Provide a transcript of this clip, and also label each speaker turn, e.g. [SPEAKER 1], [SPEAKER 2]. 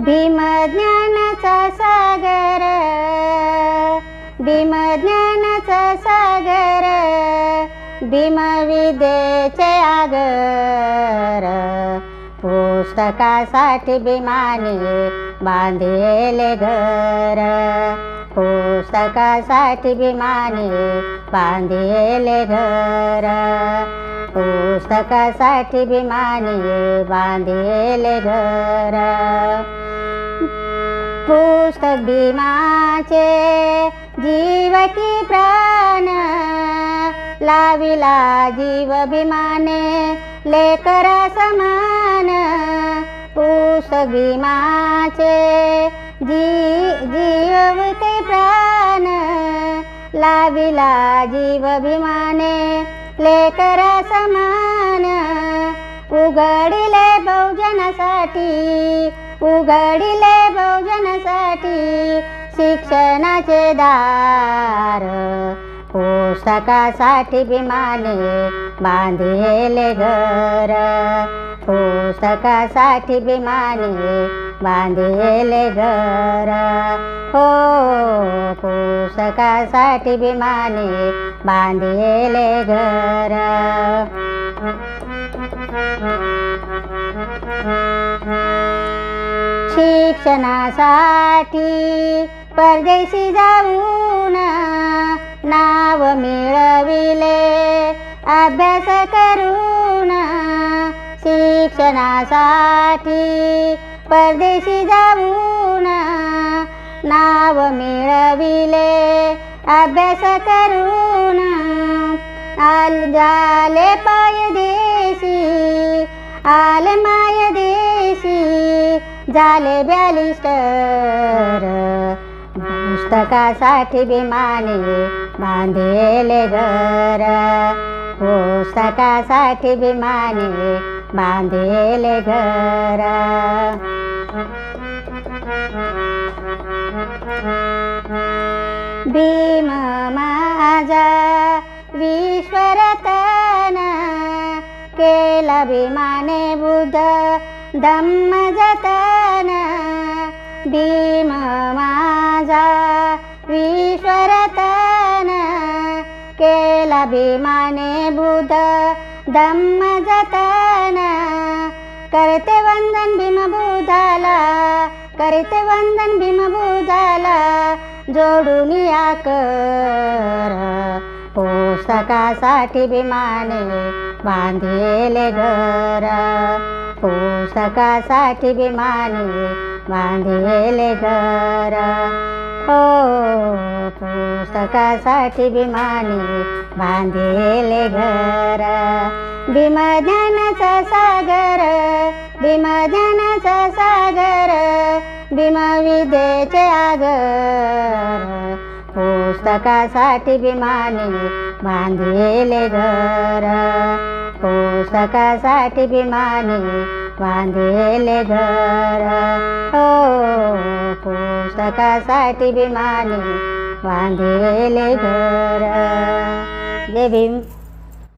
[SPEAKER 1] भीम ज्ञानाचा सागर, भीम ज्ञानाचा सागर, भीम विद्येचे आगर, पुस्तकासाठी भीमाने बांधले घर, पुस्तकासाठी भीमाने बांधले घर, पुस्तकासाठी भीमाने बांधले घर. पुस्तक भीमाचे जीव की प्राण, लाविला जीव भीमाने लेकरा समान. पुस्तक भीमाचे जीव के प्राण, लाविला जीव भीमाने लेकरा समान. उघडिले बहुजनासाठी, उघडिले बहुजनासाठी शिक्षणाचे दार, पुस्तकासाठी भीमाने बांधले घर, पुस्तकासाठी भीमाने बांधले घर. हो, पुस्तकासाठी भीमाने बांधले घर. शिक्षणासाठी परदेशी जाऊन नाव मिळविले अभ्यास करून. शिक्षणासाठी परदेशी जाऊन नाव मिळविले अभ्यास करून. झाले पायदेशी, आले मायदेशी, झाले बॅरिस्टर, पुस्तकासाठी भीमाने बांधले घर, पुस्तकासाठी भीमाने बांधले घर. भीम माझा विश्वरतन, केला भीमाने बुद्ध धम्म जतन. भीम माझा विश्वरतन, केला भीमाने बुद्ध धम्म जतन. करते वंदन भीमबुद्धाला, करते वंदन भीमबुद्धाला, जोडून आकर. पुस्तकासाठी भीमाने बांधले घर, पुस्तकासाठी भीमाने बांधले घर. हो, पुस्तकासाठी भीमाने बांधले घर. भीम ज्ञानाचा सागर, भीम ज्ञानाचा सागर, भीम विद्येचे आगर, पुस्तकासाठी भीमाने बांधले घर, पुस्तकासाठी भीमाने बांधले घर. हो, पुस्तकासाठी भीमाने बांधले घर. जय भीम.